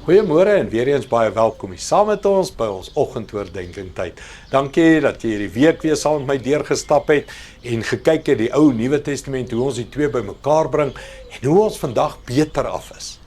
Goeiemôre en weer eens baie welkom hier saam met ons by ons oggendoordenkings tyd. Dankie dat jy hierdie week weer saam met my deurgestap het en gekyk het die Ou Nuwe Testament, hoe ons die twee bymekaar bring en hoe ons vandag beter af is.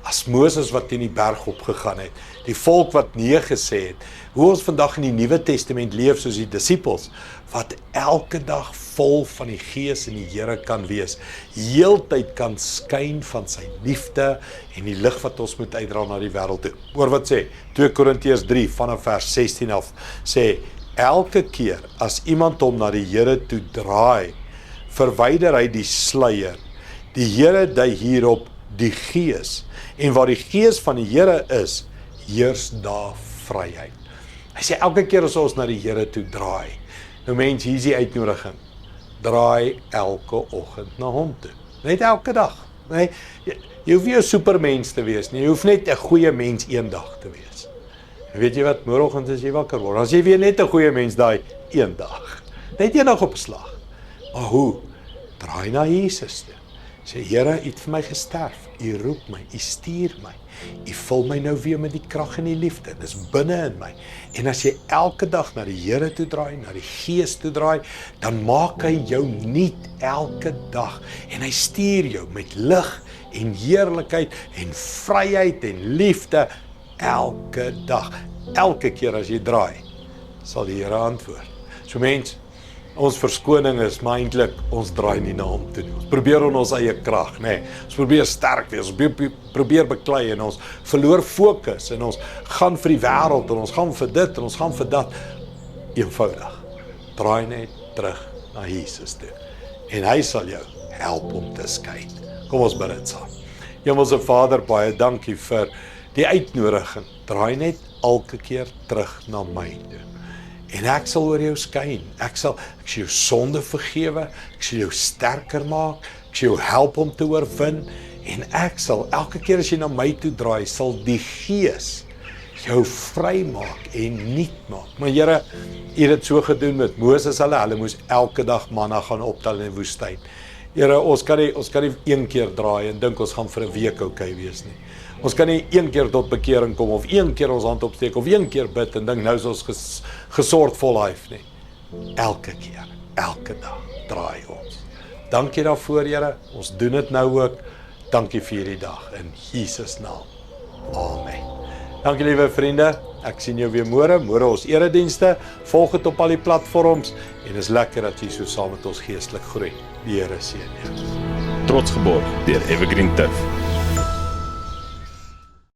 As Moses wat teen die berg opgegaan het, die volk wat nee gesê het, hoe ons vandag in die Nuwe Testament leef soos die disippels, wat elke dag vol van die Gees en die Here kan wees, heeltyd kan skyn van sy liefde en die lig wat ons moet uitdra na die wêreld toe. Hoor wat sê 2 Korintiërs 3 vanaf vers 16 af, sê, elke keer as iemand hom na die Here toe draai, verwyder hy die sluier. Die Here dui hierop die Gees, en waar die Gees van die Here is, heers daar vryheid. Hy sê elke keer as ons na die Here toe draai, nou mens, hier is die uitnodiging, draai elke oggend na hom toe, net elke dag, nee, jy hoef nie 'n supermens te wees nie, jy hoef net 'n goeie mens een dag te wees. En weet jy wat, môreoggend as jy wakker word, as jy weer net 'n goeie mens daai een dag, net een dag op slag, maar hoe? Draai na Jesus toe. Sê, Here, U het vir my gesterf, U roep my, U stuur my, U vul my nou weer met die krag en die liefde, dis binne in my. En as jy elke dag na die Here toe draai, na die Gees toe draai, dan maak hy jou nuut elke dag. En hy stuur jou met lig en heerlikheid en vryheid en liefde elke dag. Elke keer as jy draai, sal die Here antwoord. So mens, ons verskoning is maar eintlik, ons draai nie na hom toe nie. Ons probeer in ons eie krag, nee. Ons probeer sterk wees, ons probeer beklei en ons verloor fokus en ons gaan vir die wêreld en ons gaan vir dit en ons gaan vir dat. Eenvoudig. Draai net terug na Jesus toe. En hy sal jou help om te skyn. Kom ons bid dit saam. Hemelse Vader, baie dankie vir die uitnodiging. Draai net elke keer terug na my toe. En ek sal oor jou skyn, ek sal jou sonde vergewe, ek sal jou sterker maak, ek sal jou help om te oorwin, en ek sal, elke keer as jy na my toe draai, sal die Gees jou vry maak en nuut maak. Maar Here, U het dit so gedoen met Moses, hulle moes elke dag manna gaan optel in die woestyn. Here, ons kan nie een keer draai en dink ons gaan vir 'n week okay wees nie. Ons kan nie een keer tot bekering kom, of een keer ons hand opsteek, of een keer bid en dink nou is ons gesort vol life nie. Elke keer, elke dag draai ons. Dankie daarvoor, Here, ons doen dit nou ook. Dankie vir hierdie dag, in Jesus naam. Amen. Dankie liewe vriende, ek sien jou weer môre ons eredienste, volg dit op al die platforms, en is lekker dat jy so saam met ons geestelik groei. Die Here seën jou. Trots geborg deur Evergreen Turf.